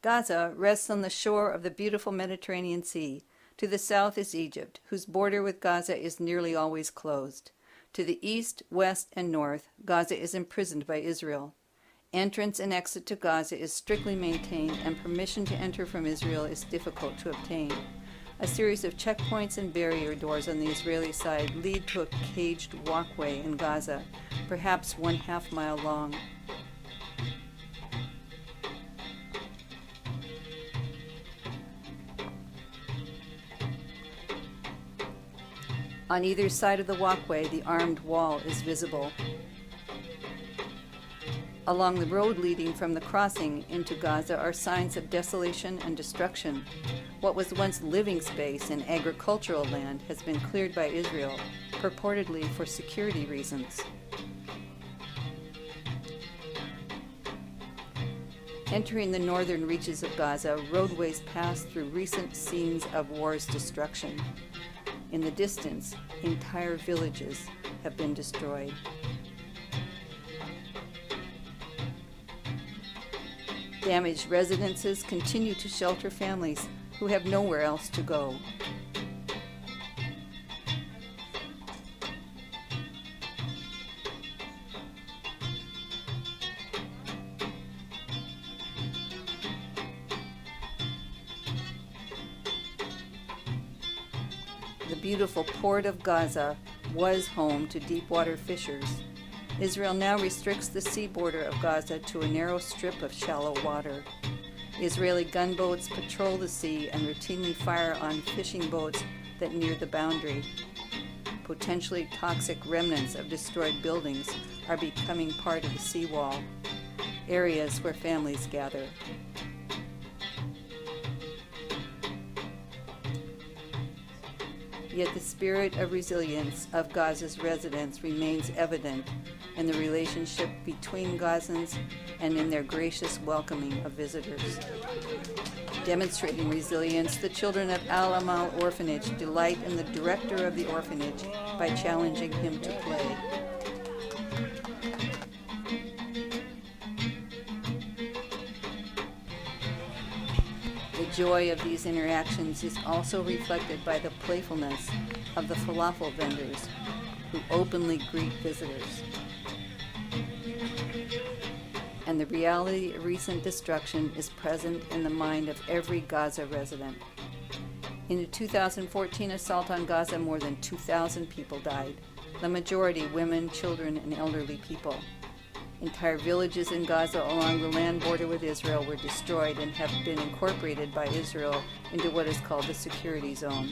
Gaza rests on the shore of the beautiful Mediterranean Sea. To the south is Egypt, whose border with Gaza is nearly always closed. To the east, west, and north, Gaza is imprisoned by Israel. Entrance and exit to Gaza is strictly maintained, and permission to enter from Israel is difficult to obtain. A series of checkpoints and barrier doors on the Israeli side lead to a caged walkway in Gaza, perhaps 1/2 mile long. On either side of the walkway, the armed wall is visible. Along the road leading from the crossing into Gaza are signs of desolation and destruction. What was once living space and agricultural land has been cleared by Israel, purportedly for security reasons. Entering the northern reaches of Gaza, roadways pass through recent scenes of war's destruction. In the distance, entire villages have been destroyed. Damaged residences continue to shelter families who have nowhere else to go. The beautiful port of Gaza was home to deep-water fishers. Israel now restricts the sea border of Gaza to a narrow strip of shallow water. Israeli gunboats patrol the sea and routinely fire on fishing boats that near the boundary. Potentially toxic remnants of destroyed buildings are becoming part of the seawall, areas where families gather. Yet the spirit of resilience of Gaza's residents remains evident in the relationship between Gazans and in their gracious welcoming of visitors. Demonstrating resilience, the children of Al Amal Orphanage delight in the director of the orphanage by challenging him to play. The joy of these interactions is also reflected by the playfulness of the falafel vendors who openly greet visitors. And the reality of recent destruction is present in the mind of every Gaza resident. In the 2014 assault on Gaza, more than 2,000 people died, the majority women, children, and elderly people. Entire villages in Gaza along the land border with Israel were destroyed and have been incorporated by Israel into what is called the security zone.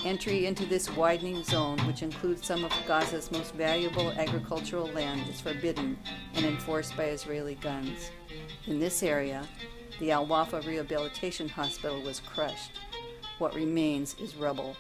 Entry into this widening zone, which includes some of Gaza's most valuable agricultural land, is forbidden and enforced by Israeli guns. In this area, the Al-Wafa Rehabilitation Hospital was crushed. What remains is rubble.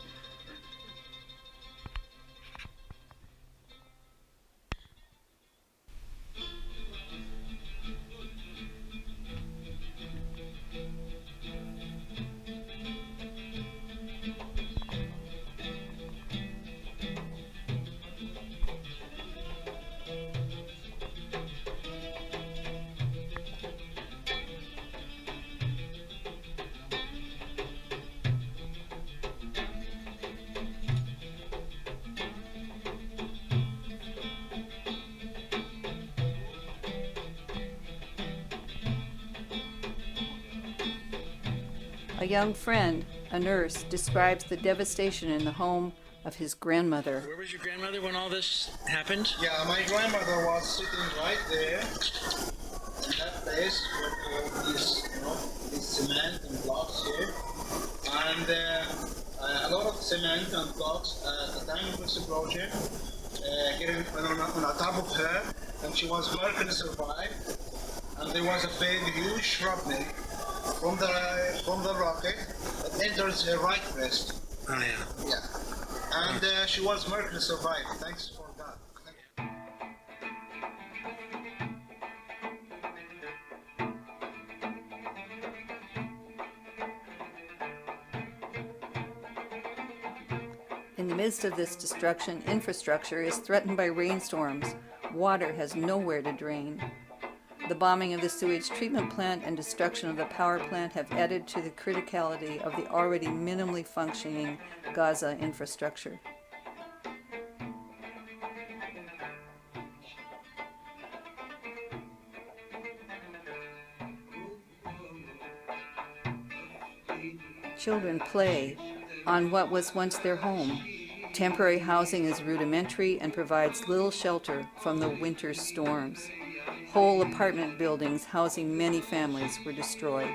A young friend, a nurse, describes the devastation in the home of his grandmother. Where was your grandmother when all this happened? Yeah, my grandmother was sitting right there in that place with all these, this cement and blocks here, and a lot of cement and blocks at the time of the explosion getting on top of her, and she was miraculously survived. And there was a big, huge shrapnel from the rocket that enters her right breast. Oh yeah. Yeah, and she was miraculously survived. Thanks for that. In the midst of this destruction, infrastructure is threatened by rainstorms. Water has nowhere to drain. The bombing of the sewage treatment plant and destruction of the power plant have added to the criticality of the already minimally functioning Gaza infrastructure. Children play on what was once their home. Temporary housing is rudimentary and provides little shelter from the winter storms. Whole apartment buildings housing many families were destroyed.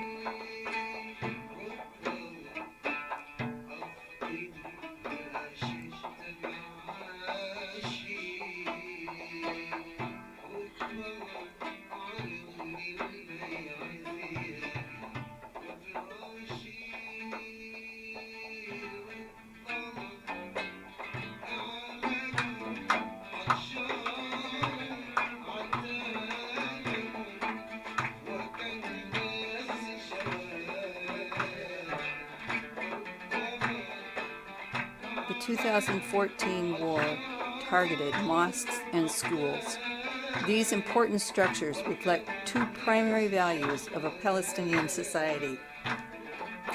The 2014 war targeted mosques and schools. These important structures reflect two primary values of a Palestinian society: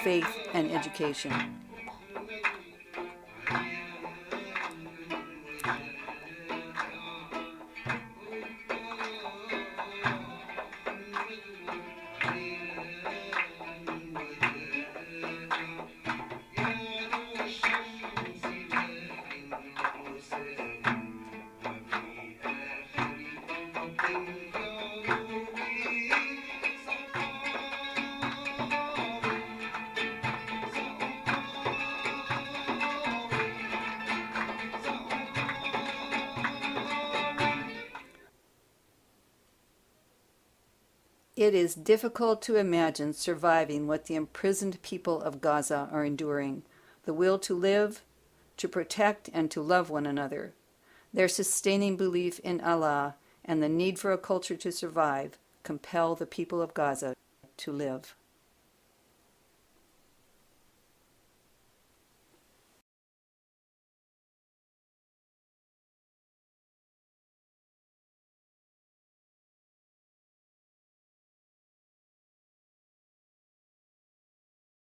faith and education. It is difficult to imagine surviving what the imprisoned people of Gaza are enduring: the will to live, to protect, and to love one another. Their sustaining belief in Allah and the need for a culture to survive compel the people of Gaza to live.